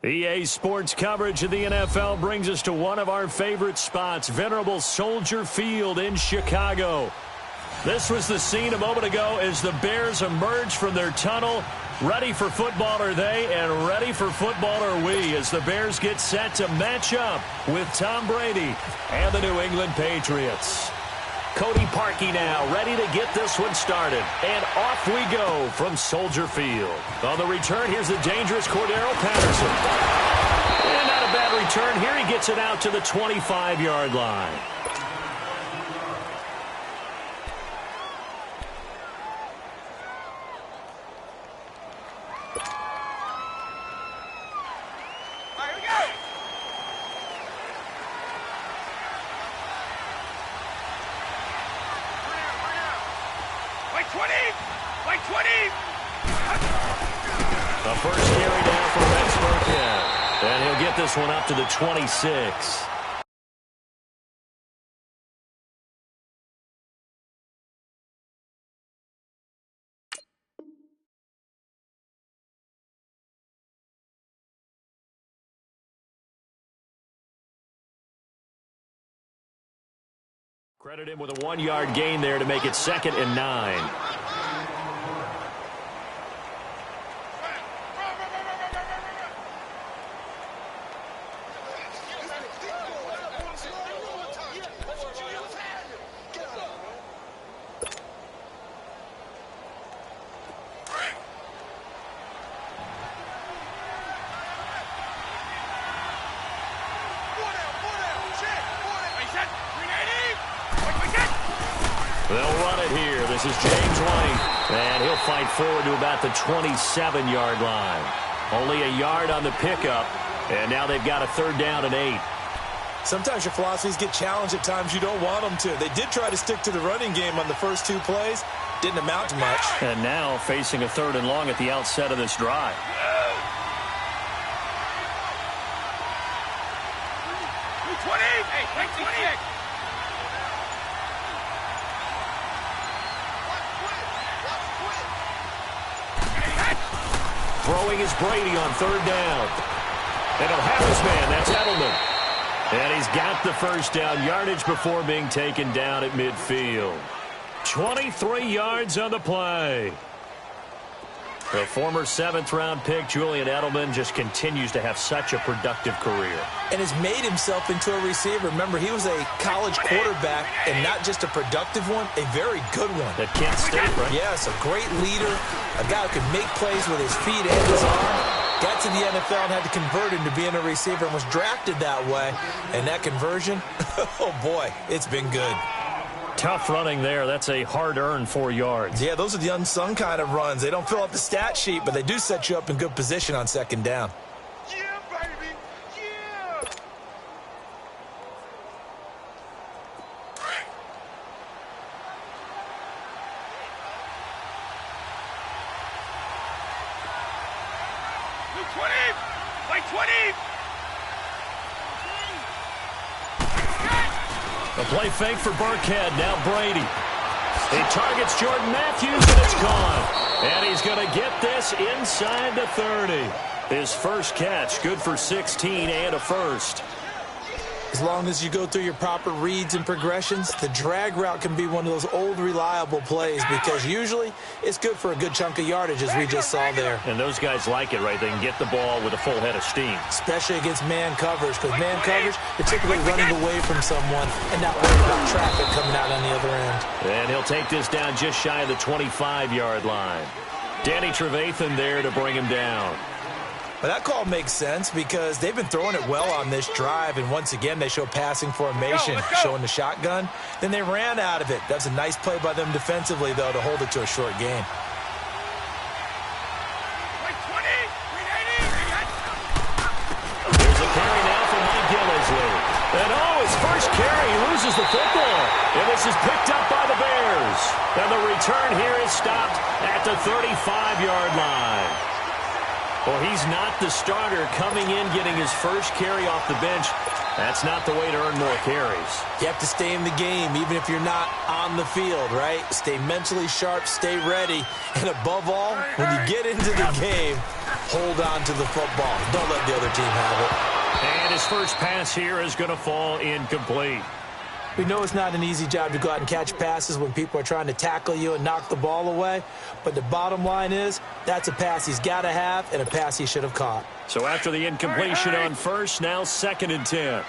EA Sports coverage of the NFL brings us to one of our favorite spots, venerable Soldier Field in Chicago. This was the scene a moment ago as the Bears emerged from their tunnel. Ready for football are they, and ready for football are we, as the Bears get set to match up with Tom Brady and the New England Patriots. Cody Parkey now, ready to get this one started. And off we go from Soldier Field. On the return, here's the dangerous Cordero Patterson. And not a bad return. Here he gets it out to the 25-yard line. The first carry down for Rex Burkhead. And he'll get this one up to the 26. Credit him with a 1-yard gain there to make it 2nd and 9. They'll run it here. This is James White. And he'll fight forward to about the 27-yard line. Only a yard on the pickup. And now they've got a 3rd down and 8. Sometimes your philosophies get challenged at times you don't want them to. They did try to stick to the running game on the first 2 plays. Didn't amount to much. And now facing a 3rd and long at the outset of this drive. Throwing is Brady on 3rd down. And he'll have his man. That's Edelman. And he's got the first down, yardage before being taken down at midfield. 23 yards on the play. The former 7th-round pick, Julian Edelman, just continues to have such a productive career. And has made himself into a receiver. Remember, he was a college quarterback, and not just a productive one, a very good one. At Kent State, right? Yes, a great leader, a guy who could make plays with his feet and his arm. Got to the NFL and had to convert into being a receiver and was drafted that way. And that conversion, oh boy, it's been good. Tough running there. That's a hard-earned 4 yards. Yeah, those are the unsung kind of runs. They don't fill out the stat sheet, but they do set you up in good position on 2nd down. Yeah, baby. Yeah. Blue 20. White 20. A play fake for Burkhead. Now Brady. He targets Jordan Matthews, and it's gone. And he's going to get this inside the 30. His first catch, good for 16 and a first. As long as you go through your proper reads and progressions, the drag route can be one of those old reliable plays because usually it's good for a good chunk of yardage, as we just saw there. And those guys like it, right? They can get the ball with a full head of steam. Especially against man coverage, because man coverage, you're typically running away from someone and not worried about traffic coming out on the other end. And he'll take this down just shy of the 25-yard line. Danny Trevathan there to bring him down. But that call makes sense because they've been throwing it well on this drive, and once again they show passing formation, showing the shotgun. Then they ran out of it. That's a nice play by them defensively, though, to hold it to a short gain. There's a carry now for Mike Gillisley. And his first carry, he loses the football. And this is picked up by the Bears. And the return here is stopped at the 35-yard line. Well, he's not the starter coming in, getting his first carry off the bench. That's not the way to earn more carries. You have to stay in the game, even if you're not on the field, right? Stay mentally sharp, stay ready, and above all, when you get into the game, hold on to the football. Don't let the other team have it. And his first pass here is going to fall incomplete. We know it's not an easy job to go out and catch passes when people are trying to tackle you and knock the ball away, but the bottom line is that's a pass he's got to have and a pass he should have caught. So after the incompletion on first, now 2nd and 10.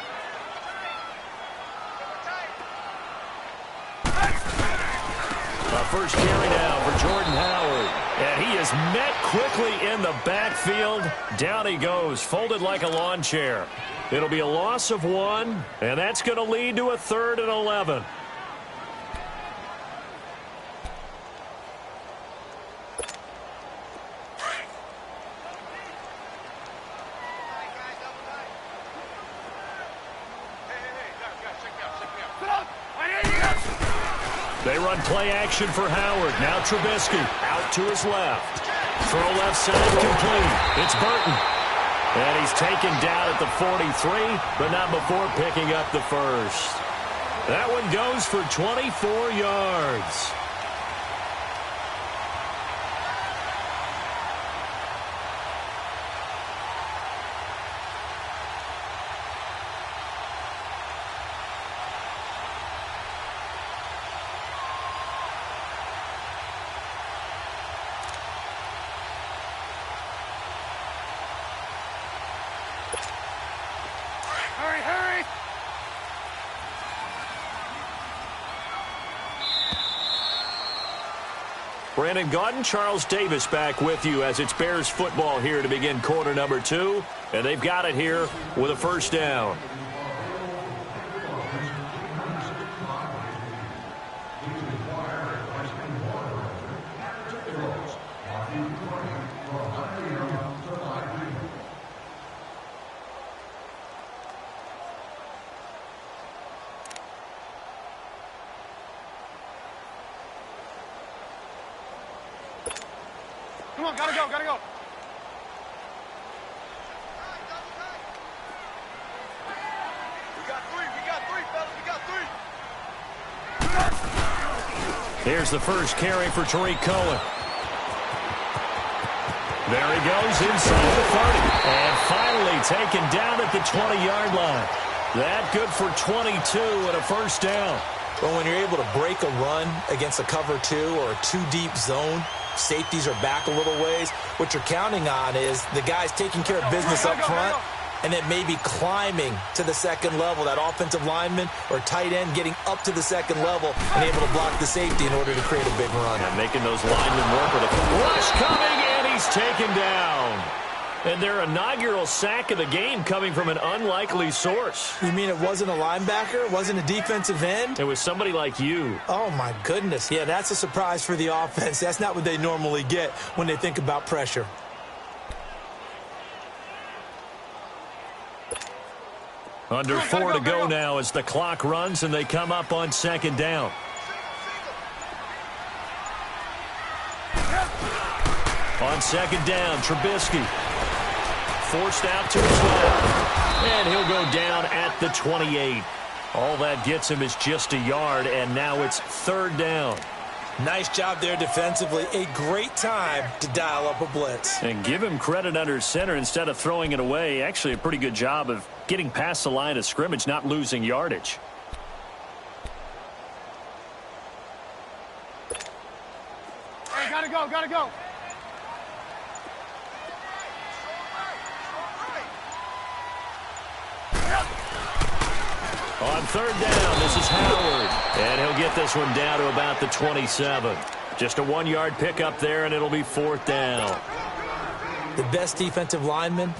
First carry now for Jordan Howard. And he is met quickly in the backfield. Down he goes, folded like a lawn chair. It'll be a loss of 1, and that's going to lead to a 3rd and 11. They run play action for Howard. Now Trubisky out to his left. Throw left side complete. It's Burton. And he's taken down at the 43, but not before picking up the first. That one goes for 24 yards. Brandon Gaudin, Charles Davis back with you as it's Bears football here to begin quarter number 2. And they've got it here with a first down. Come on, gotta go, gotta go. We got three, fellas, we got three. Here's the first carry for Tariq Cohen. There he goes inside the 30. And finally taken down at the 20-yard line. That good for 22 and a first down. Well, when you're able to break a run against a cover 2 or a 2-deep zone, safeties are back a little ways. What you're counting on is the guys taking care of business up front and then maybe climbing to the second level. That offensive lineman or tight end getting up to the second level and able to block the safety in order to create a big run. And making those linemen work with a rush coming, and he's taken down. And their inaugural sack of the game coming from an unlikely source. You mean it wasn't a linebacker? It wasn't a defensive end? It was somebody like you. Oh, my goodness. Yeah, that's a surprise for the offense. That's not what they normally get when they think about pressure. Under 4 to go now as the clock runs and they come up on second down. On second down, Trubisky. Forced out to his left. And he'll go down at the 28. All that gets him is just a yard, and now it's third down. Nice job there defensively. A great time to dial up a blitz. And give him credit under center instead of throwing it away. Actually a pretty good job of getting past the line of scrimmage, not losing yardage. Hey, gotta go, gotta go. On third down, this is Howard. And he'll get this one down to about the 27. Just a 1-yard pickup there, and it'll be fourth down. The best defensive linemen,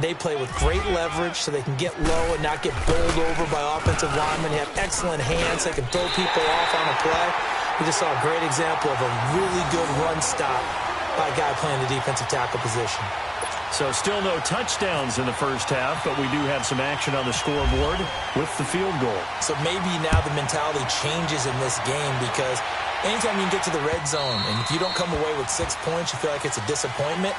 they play with great leverage so they can get low and not get bowled over by offensive linemen. They have excellent hands. They can throw people off on a play. We just saw a great example of a really good run stop by a guy playing the defensive tackle position. So still no touchdowns in the first half, but we do have some action on the scoreboard with the field goal. So maybe now the mentality changes in this game because anytime you can get to the red zone and if you don't come away with 6 points, you feel like it's a disappointment.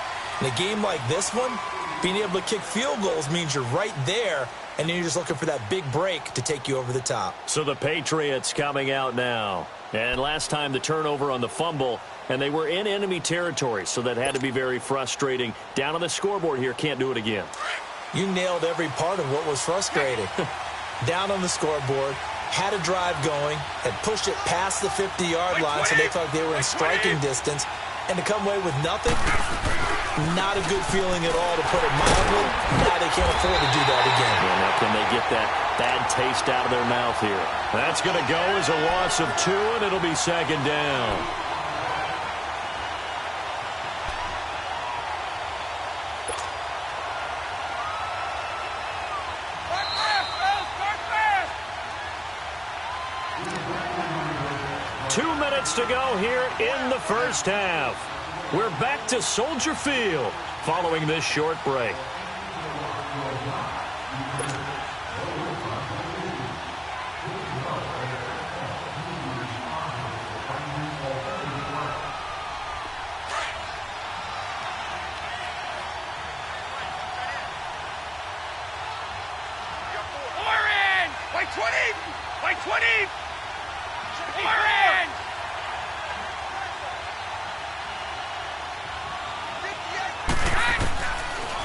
In a game like this one, being able to kick field goals means you're right there, and then you're just looking for that big break to take you over the top. So the Patriots coming out now. And last time the turnover on the fumble, and they were in enemy territory, so that had to be very frustrating. Down on the scoreboard here, can't do it again. You nailed every part of what was frustrating. Down on the scoreboard, had a drive going, had pushed it past the 50-yard line, so they thought they were in striking distance, and to come away with nothing, not a good feeling at all, to put it mildly. Now they can't afford to do that again. And now can they get that bad taste out of their mouth here? That's going to go as a loss of 2, and it'll be second down. Start fast! 2 minutes to go here in the first half. We're back to Soldier Field following this short break. Orange! By 20! By 20! Orange!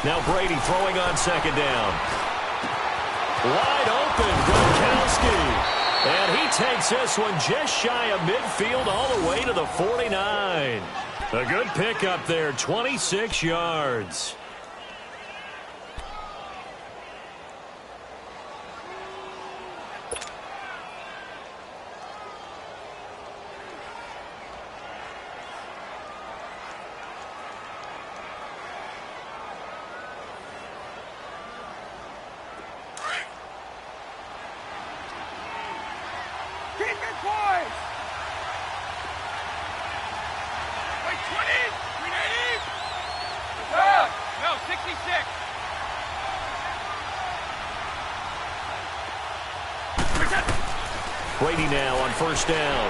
Now Brady throwing on second down. Wide open, Gronkowski. And he takes this one just shy of midfield all the way to the 49. A good pickup there, 26 yards. Brady now on first down.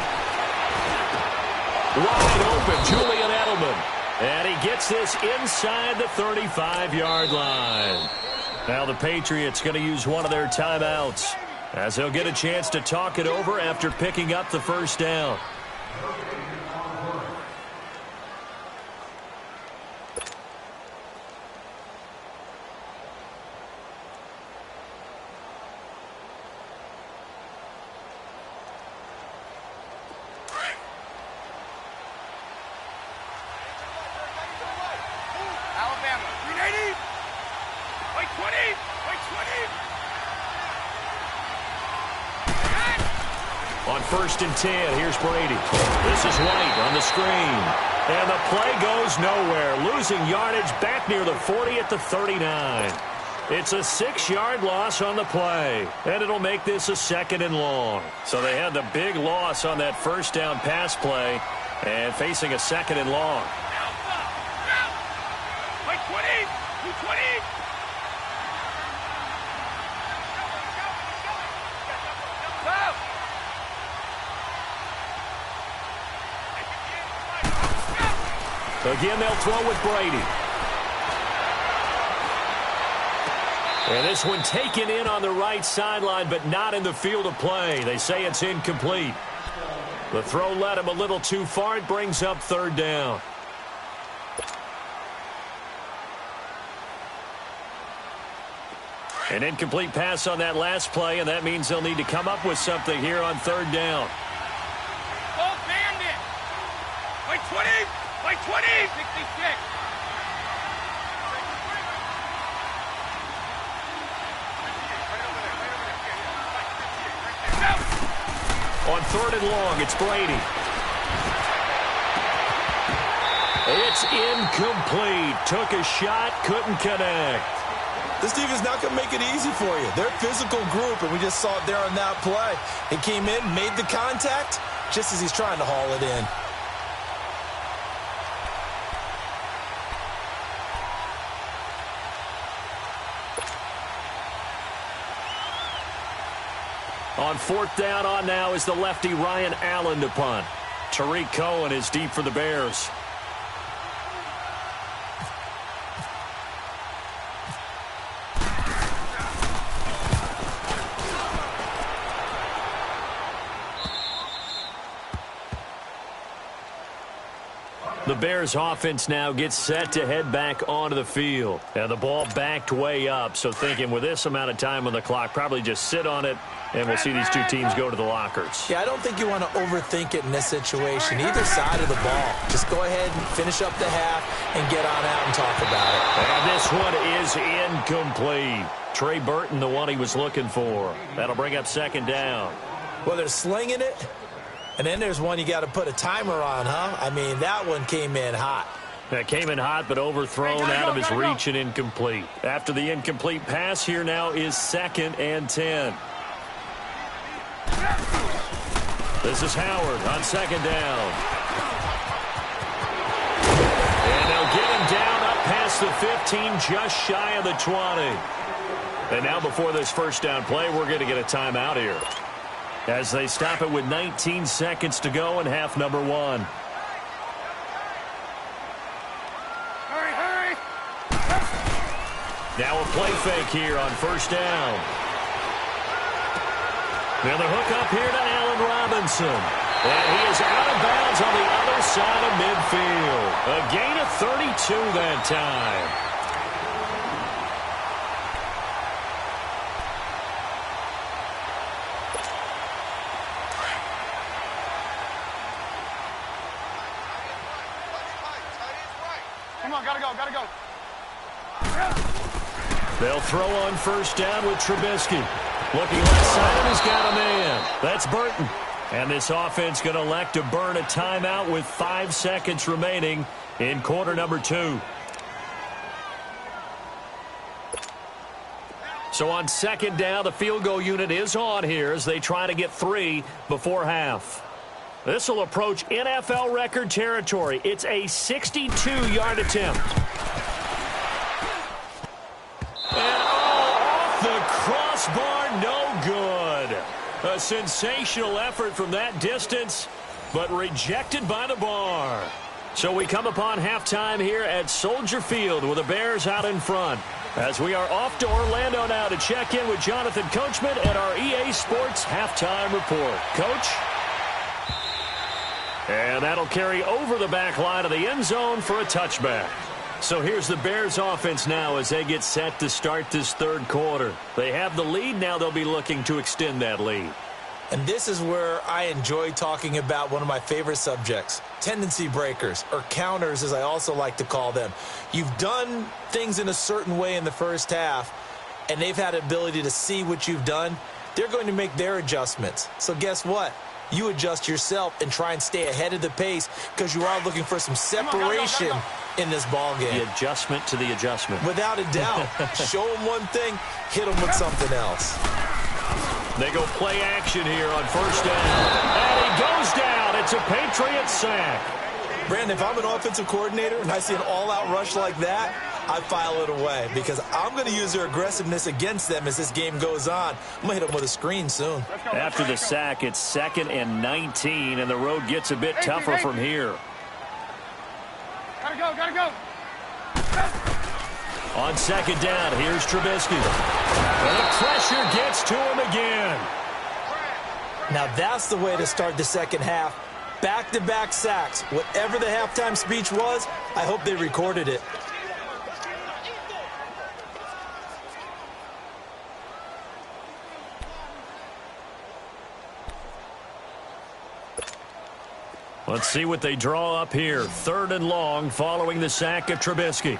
Wide open, Julian Edelman. And he gets this inside the 35-yard line. Now the Patriots going to use one of their timeouts, as they'll get a chance to talk it over after picking up the first down. On first and 10, here's Brady. This is White on the screen. And the play goes nowhere. Losing yardage back near the 40 at the 39. It's a 6-yard loss on the play. And it'll make this a second and long. So they had the big loss on that first down pass play. And facing a second and long. By 20! 220! Again, they'll throw with Brady. And this one taken in on the right sideline, but not in the field of play. They say it's incomplete. The throw led him a little too far. It brings up third down. An incomplete pass on that last play, and that means they'll need to come up with something here on third down. Ball bandit! By 20! By 20! 66! On third and long, it's Brady. It's incomplete. Took a shot, couldn't connect. This defense is not going to make it easy for you. They're a physical group, and we just saw it there on that play. He came in, made the contact, just as he's trying to haul it in. On fourth down on now is the lefty Ryan Allen to punt. Tariq Cohen is deep for the Bears. The Bears offense now gets set to head back onto the field. And the ball backed way up, so thinking with this amount of time on the clock, probably just sit on it, and we'll see these two teams go to the lockers. Yeah, I don't think you want to overthink it in this situation. Either side of the ball. Just go ahead and finish up the half and get on out and talk about it. And this one is incomplete. Trey Burton, the one he was looking for. That'll bring up second down. Well, they're slinging it. And then there's one you got to put a timer on, huh? I mean, that one came in hot. That came in hot, but overthrown out of his reach and incomplete. After the incomplete pass, here now is 2nd and 10. This is Howard on 2nd down. And they'll get him down up past the 15, just shy of the 20. And now before this first down play, we're going to get a timeout here, as they stop it with 19 seconds to go in half number 1. Hurry, hurry! Now a play fake here on first down. Now the hook up here to Allen Robinson. And he is out of bounds on the other side of midfield. A gain of 32 that time. Come on, gotta go, gotta go. They'll throw on first down with Trubisky. Looking left side, and he's got a man. That's Burton. And this offense going to elect to burn a timeout with 5 seconds remaining in quarter number 2. So on second down, the field goal unit is on here as they try to get 3 before half. This will approach NFL record territory. It's a 62-yard attempt. And off the crossbar, no good. A sensational effort from that distance, but rejected by the bar. So we come upon halftime here at Soldier Field with the Bears out in front, as we are off to Orlando now to check in with Jonathan Coachman at our EA Sports Halftime Report. Coach? And that'll carry over the back line of the end zone for a touchback. So here's the Bears offense now as they get set to start this third quarter. They have the lead. Now they'll be looking to extend that lead. And this is where I enjoy talking about one of my favorite subjects, tendency breakers, or counters as I also like to call them. You've done things in a certain way in the first half, and they've had the ability to see what you've done. They're going to make their adjustments. So guess what? You adjust yourself and try and stay ahead of the pace because you are looking for some separation in this ball game. The adjustment to the adjustment. Without a doubt. Show them one thing, hit them with something else. They go play action here on first down. And he goes down. It's a Patriot sack. Brandon, if I'm an offensive coordinator and I see an all-out rush like that, I file it away because I'm going to use their aggressiveness against them as this game goes on. I'm going to hit them with a screen soon. After the sack, it's 2nd and 19, and the road gets a bit tougher from here. Gotta go, gotta go. On second down, here's Trubisky. And the pressure gets to him again. Now that's the way to start the second half. Back-to-back sacks. Whatever the halftime speech was, I hope they recorded it. Let's see what they draw up here. 3rd and long following the sack of Trubisky.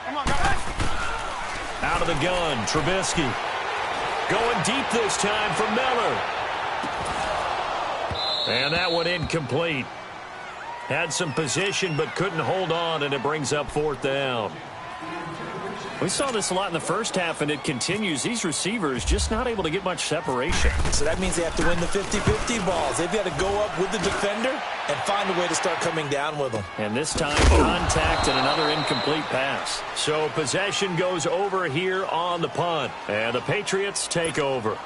Come on, guys. Out of the gun, Trubisky. Going deep this time for Miller. And that one incomplete. Had some position but couldn't hold on, and it brings up 4th down. We saw this a lot in the first half, and it continues. These receivers just not able to get much separation. So that means they have to win the 50-50 balls. They've got to go up with the defender and find a way to start coming down with them. And this time, contact and another incomplete pass. So possession goes over here on the punt, and the Patriots take over.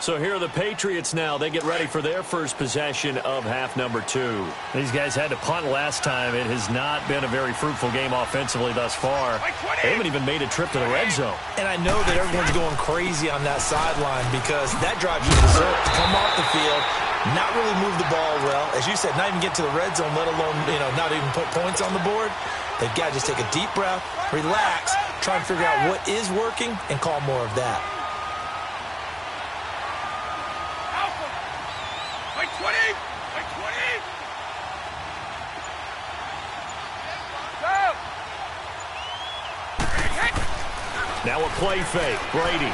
So here are the Patriots now. They get ready for their first possession of half number 2. These guys had to punt last time. It has not been a very fruitful game offensively thus far. They haven't even made a trip to the red zone. And I know that everyone's going crazy on that sideline because that drive you deserve to come off the field Not really move the ball well. As you said, not even get to the red zone, let alone, not even put points on the board. They've got to just take a deep breath, relax, try and figure out what is working, and call more of that. By 20! By 20! Now a play fake. Brady.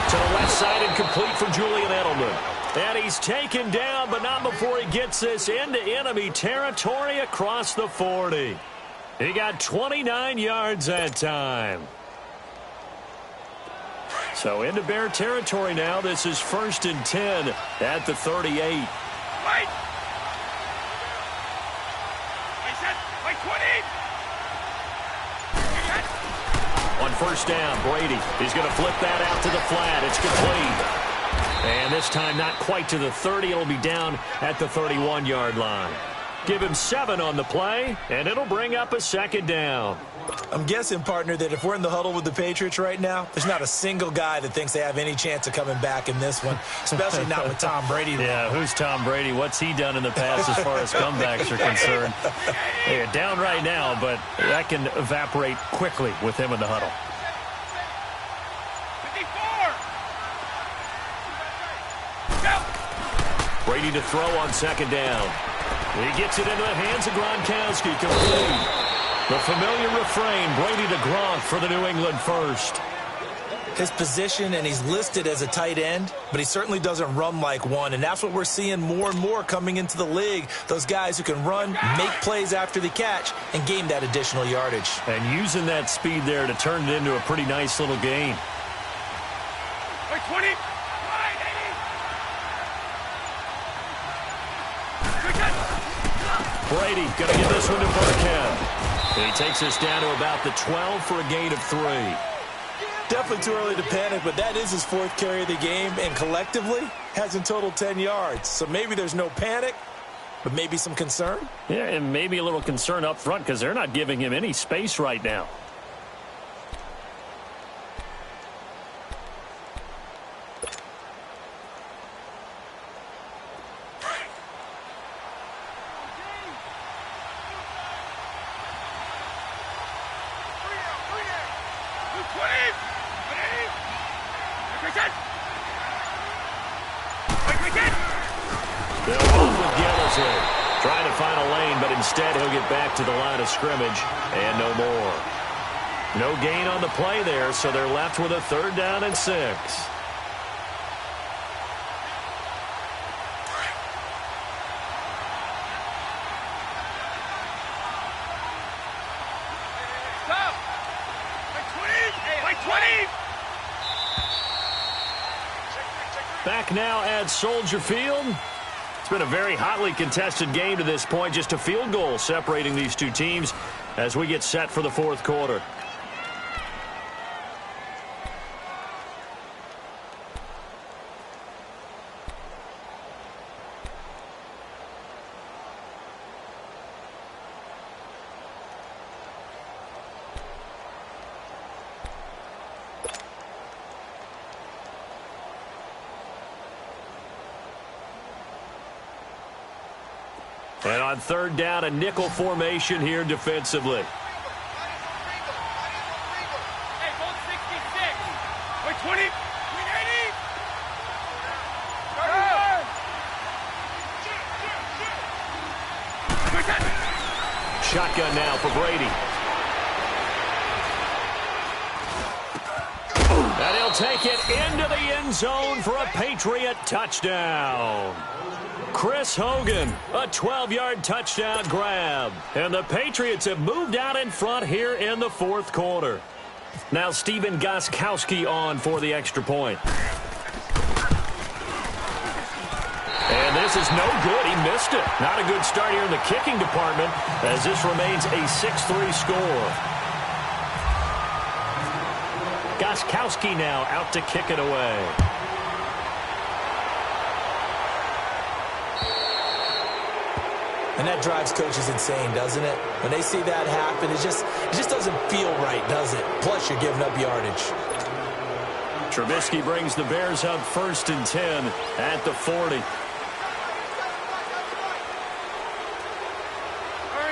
To the left side and complete for Julian Edelman. And he's taken down, but not before he gets this into enemy territory across the 40. He got 29 yards that time. So into Bear territory now. This is 1st and 10 at the 38. Wait! I said, by 20! On 1st down, Brady. He's going to flip that out to the flat. It's complete. And this time not quite to the 30. It'll be down at the 31-yard line. Give him 7 on the play, and it'll bring up a 2nd down. I'm guessing, partner, that if we're in the huddle with the Patriots right now, there's not a single guy that thinks they have any chance of coming back in this one, especially not with Tom Brady. Yeah, who's Tom Brady? What's he done in the past as far as comebacks are concerned? They're down right now, but that can evaporate quickly with him in the huddle. 54! Brady to throw on 2nd down. He gets it into the hands of Gronkowski. Complete. The familiar refrain, Brady to Gronk for the New England first. His position, and he's listed as a tight end, but he certainly doesn't run like one, and that's what we're seeing more and more coming into the league. Those guys who can run, make plays after the catch, and gain that additional yardage. And using that speed there to turn it into a pretty nice little gain. By 20! Brady going to get this one to Burkhead. And he takes us down to about the 12 for a gain of 3. Definitely too early to panic, but that is his 4th carry of the game, and collectively has in total 10 yards. So maybe there's no panic, but maybe some concern. Yeah, and maybe a little concern up front because they're not giving him any space right now. Trying to find a lane, but instead he'll get back to the line of scrimmage and no more. No gain on the play there, so they're left with a 3rd down and 6. Stop! By 20! By 20! Back now at Soldier Field. It's been a very hotly contested game to this point. Just a field goal separating these two teams as we get set for the 4th quarter. And on 3rd down, a nickel formation here defensively. Hey, both 66. By 20. 80. Shotgun now for Brady. And he'll take it into the end zone for a Patriot touchdown. Chris Hogan, a 12-yard touchdown grab. And the Patriots have moved out in front here in the 4th quarter. Now Stephen Gostkowski on for the extra point. And this is no good. He missed it. Not a good start here in the kicking department as this remains a 6-3 score. Gostkowski now out to kick it away. And that drives coaches insane, doesn't it? When they see that happen, it just doesn't feel right, does it? Plus, you're giving up yardage. Trubisky brings the Bears up 1st and 10 at the 40.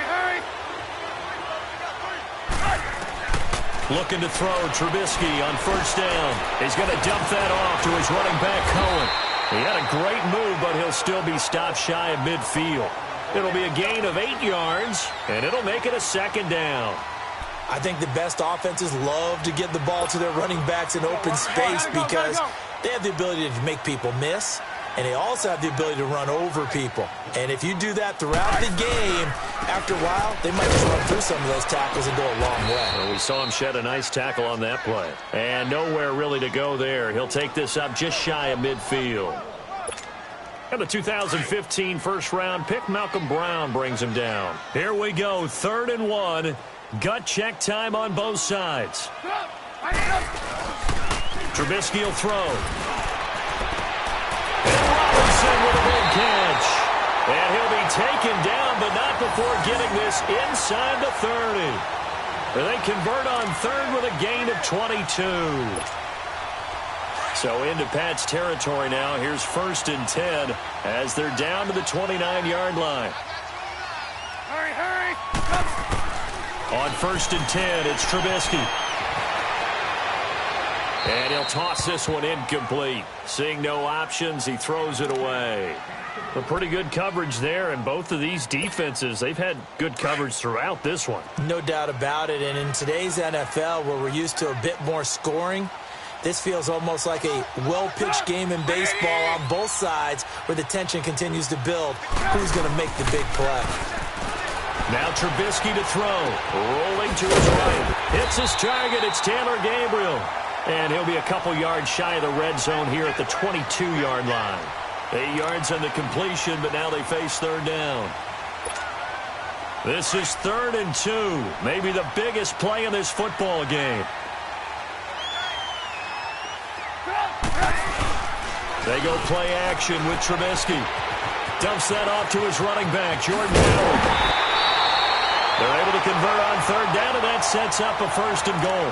Hurry. Looking to throw, Trubisky on 1st down. He's going to dump that off to his running back, Cohen. He had a great move, but he'll still be stopped shy of midfield. It'll be a gain of 8 yards, and it'll make it a 2nd down. I think the best offenses love to give the ball to their running backs in open space because they have the ability to make people miss, and they also have the ability to run over people. And if you do that throughout the game, after a while, they might just run through some of those tackles and go a long way. Well, we saw him shed a nice tackle on that play. And nowhere really to go there. He'll take this up just shy of midfield. And the 2015 first-round pick, Malcolm Brown, brings him down. Here we go, 3rd and 1. Gut check time on both sides. Trubisky will throw. And Robinson with a big catch. And he'll be taken down, but not before getting this inside the 30. They convert on 3rd with a gain of 22. So into Pat's territory now. Here's 1st and 10 as they're down to the 29-yard line. Hurry. On 1st and 10, it's Trubisky. And he'll toss this one incomplete. Seeing no options, he throws it away. A pretty good coverage there, and both of these defenses, they've had good coverage throughout this one. No doubt about it, and in today's NFL, where we're used to a bit more scoring, this feels almost like a well-pitched game in baseball on both sides where the tension continues to build. Who's going to make the big play? Now Trubisky to throw. Rolling to his right. Hits his target. It's Taylor Gabriel. And he'll be a couple yards shy of the red zone here at the 22-yard line. 8 yards on the completion, but now they face 3rd down. This is 3rd and 2. Maybe the biggest play in this football game. They go play action with Trubisky. Dumps that off to his running back, Jordan Howard. They're able to convert on 3rd down, and that sets up a 1st and goal.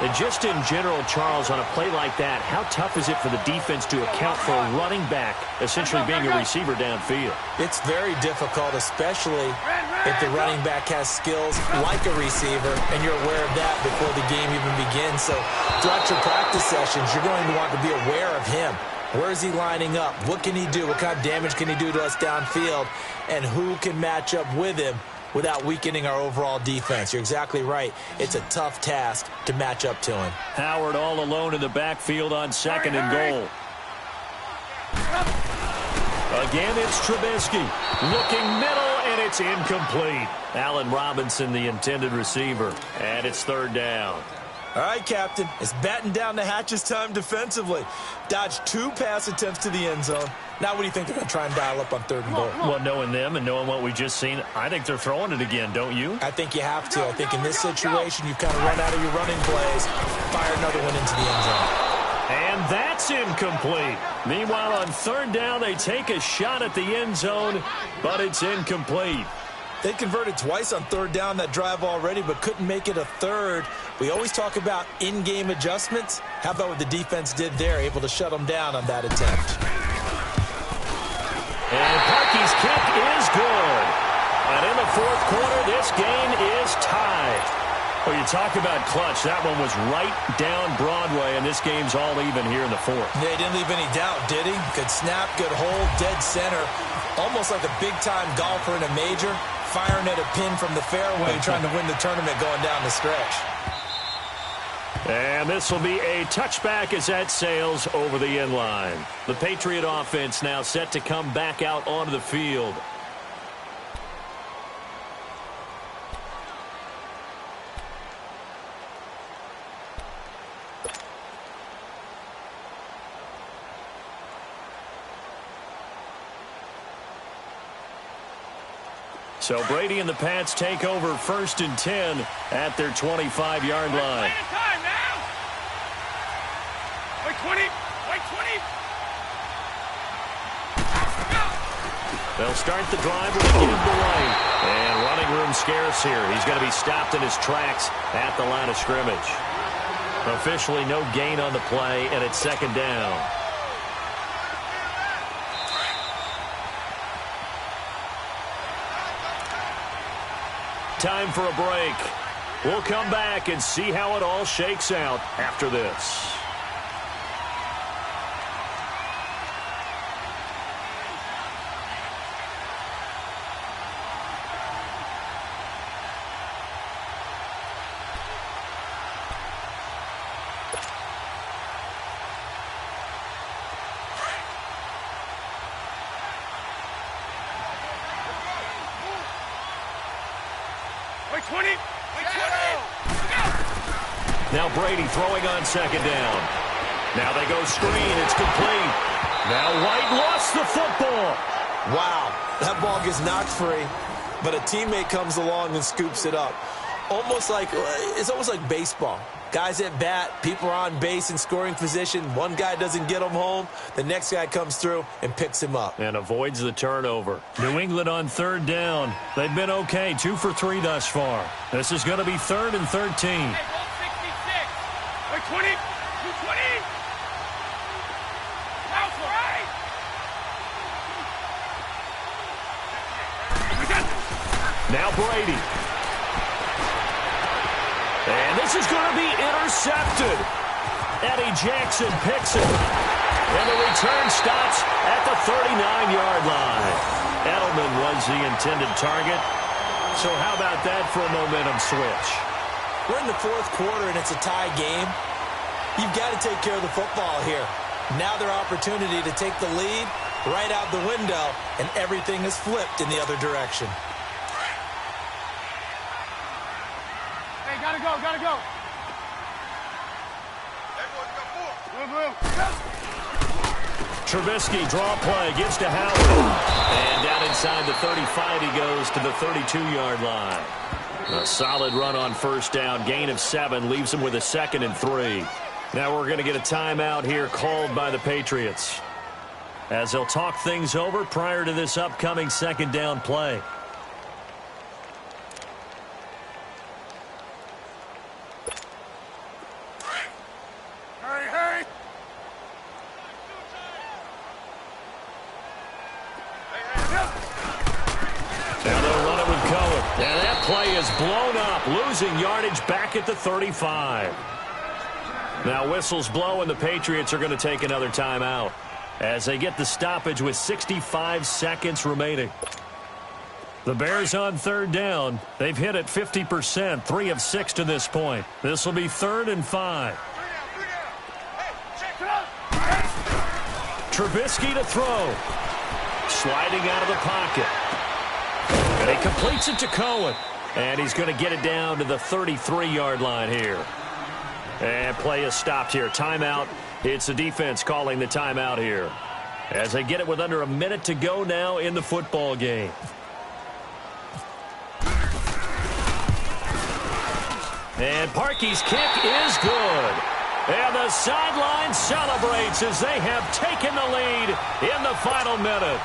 And just in general, Charles, on a play like that, how tough is it for the defense to account for a running back essentially being a receiver downfield? It's very difficult, especially if the running back has skills like a receiver, and you're aware of that before the game even begins. So throughout your practice sessions, you're going to want to be aware of him. Where is he lining up? What can he do? What kind of damage can he do to us downfield? And who can match up with him without weakening our overall defense? You're exactly right. It's a tough task to match up to him. Howard all alone in the backfield on 2nd and goal. Again, it's Trubisky. Looking middle, and it's incomplete. Allen Robinson, the intended receiver. And it's 3rd down. All right, Captain. It's batten down the hatches time defensively. Dodged 2 pass attempts to the end zone. Now what do you think they're going to try and dial up on 3rd and goal? Well, knowing them and knowing what we just seen, I think they're throwing it again, don't you? I think you have to. I think in this situation, you've kind of run out of your running plays. Fire another one into the end zone. And that's incomplete. Meanwhile, on 3rd down, they take a shot at the end zone, but it's incomplete. They converted twice on 3rd down that drive already, but couldn't make it a 3rd. We always talk about in-game adjustments. How about what the defense did there, able to shut them down on that attempt? And Parkey's kick is good. And in the 4th quarter, this game is tied. Well, you talk about clutch. That one was right down Broadway, and this game's all even here in the 4th. Yeah, he didn't leave any doubt, did he? Good snap, good hold, dead center. Almost like a big-time golfer in a major, firing at a pin from the fairway, trying to win the tournament going down the stretch. And this will be a touchback as that sails over the end line. The Patriot offense now set to come back out onto the field. So Brady and the Pats take over 1st and 10 at their 25-yard line. Time now. Wait 20. Wait 20. They'll start the drive with a give to right. And running room scarce here. He's going to be stopped in his tracks at the line of scrimmage. Officially no gain on the play, and it's second down. Time for a break. We'll come back and see how it all shakes out after this. Now Brady throwing on second down. Now they go screen. It's complete. Now White lost the football. Wow, that ball gets knocked free, but a teammate comes along and scoops it up. It's almost like baseball. Guys at bat, people are on base in scoring position. One guy doesn't get him home. The next guy comes through and picks him up. And avoids the turnover. New England on third down. They've been okay, 2 for 3 thus far. This is going to be 3rd and 13. 20, 220. House right. Now Brady. And this is going to be intercepted. Eddie Jackson picks it. And the return stops at the 39-yard line. Edelman was the intended target. So how about that for a momentum switch? We're in the 4th quarter and it's a tie game. You've got to take care of the football here. Now their opportunity to take the lead right out the window, and everything is flipped in the other direction. Hey, gotta go, gotta go. Trubisky, draw play, gets to Howard. And down inside the 35, he goes to the 32-yard line. A solid run on first down, gain of 7, leaves him with a 2nd and 3. Now we're going to get a timeout here called by the Patriots, as they'll talk things over prior to this upcoming second down play. Hurry, hurry. Now they'll run it with Cohen. And that play is blown up, losing yardage back at the 35. Now whistles blow, and the Patriots are going to take another timeout as they get the stoppage with 65 seconds remaining. The Bears on third down. They've hit it 50%, 3 of 6 to this point. This will be 3rd and 5. Trubisky to throw. Sliding out of the pocket. And he completes it to Cohen. And he's going to get it down to the 33-yard line here. And play is stopped here. Timeout. It's the defense calling the timeout here, as they get it with under a minute to go now in the football game. And Parkey's kick is good. And the sideline celebrates as they have taken the lead in the final minute.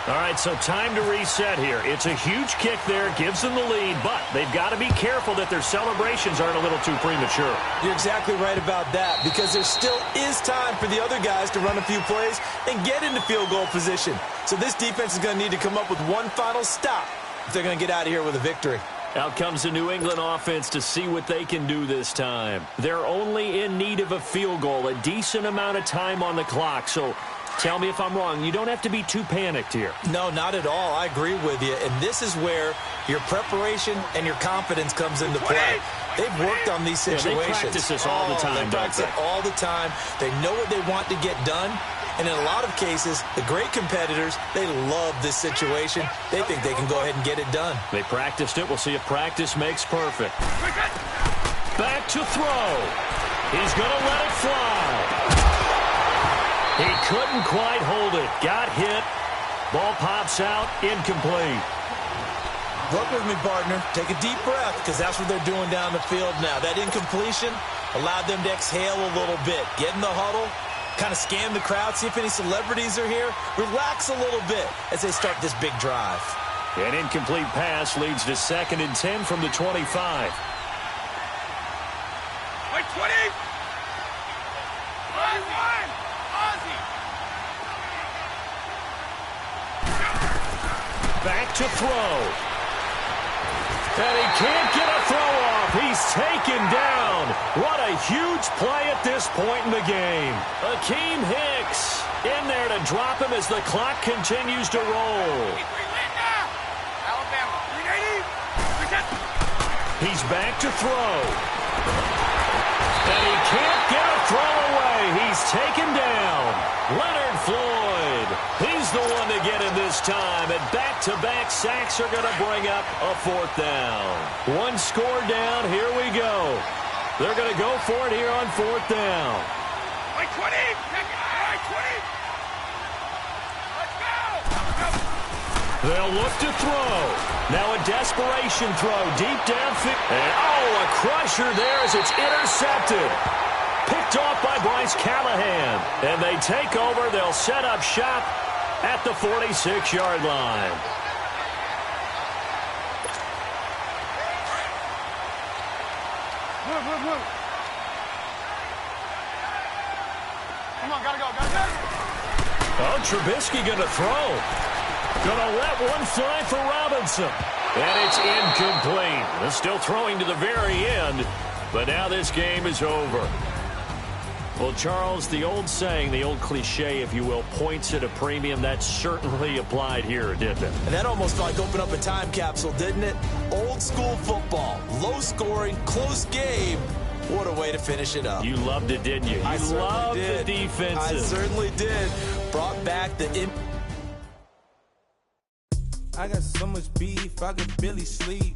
All right, so time to reset here. It's a huge kick there, gives them the lead, but they've got to be careful that their celebrations aren't a little too premature. You're exactly right about that, because there still is time for the other guys to run a few plays and get into field goal position. So this defense is going to need to come up with one final stop if they're going to get out of here with a victory. Out comes the New England offense to see what they can do this time. They're only in need of a field goal, a decent amount of time on the clock. So tell me if I'm wrong. You don't have to be too panicked here. No, not at all. I agree with you. And this is where your preparation and your confidence comes into play. They've worked on these situations. Yeah, they practice this all the time. They practice it all the time. They know what they want to get done. And in a lot of cases, the great competitors, they love this situation. They think they can go ahead and get it done. They practiced it. We'll see if practice makes perfect. Back to throw. He's going to let it fly. He couldn't quite hold it. Got hit. Ball pops out. Incomplete. Work with me, partner. Take a deep breath, because that's what they're doing down the field now. That incompletion allowed them to exhale a little bit. Get in the huddle. Kind of scan the crowd, see if any celebrities are here. Relax a little bit as they start this big drive. An incomplete pass leads to 2nd and 10 from the 25. Wait, 20! to throw. And he can't get a throw off. He's taken down. What a huge play at this point in the game. Akeem Hicks in there to drop him as the clock continues to roll. He's back to throw. And he can't get a throw away. He's taken down. Leonard Floyd. He's the one to get him this time. And back-to-back sacks are going to bring up a fourth down. One score down. Here we go. They're going to go for it here on fourth down. Like 20. Like 20. Let's go. They'll look to throw. Now a desperation throw deep downfield. And a crusher there as it's intercepted. Picked off by Bryce Callahan. And they take over. They'll set up shop at the 46-yard line. Move. Come on, gotta go. Oh, Trubisky going to throw. Going to let one fly for Robinson. And it's incomplete. They're still throwing to the very end. But now this game is over. Well, Charles, the old saying, the old cliche, if you will, points at a premium, that certainly applied here, didn't it? And that almost felt like opened up a time capsule, didn't it? Old school football, low scoring, close game. What a way to finish it up. You loved it, didn't you? I You loved the defensive. I certainly did. Brought back the... I got so much beef, I could barely sleep.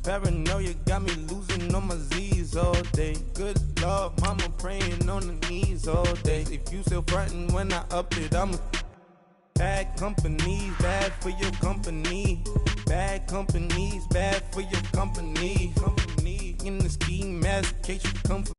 Paranoia got me losing on my Z's all day. Good Lord, mama praying on the knees all day. If you still frontin' when I up it, I'm a bad company, bad for your company. Bad companies, bad for your company. Company in the ski mask, case you come for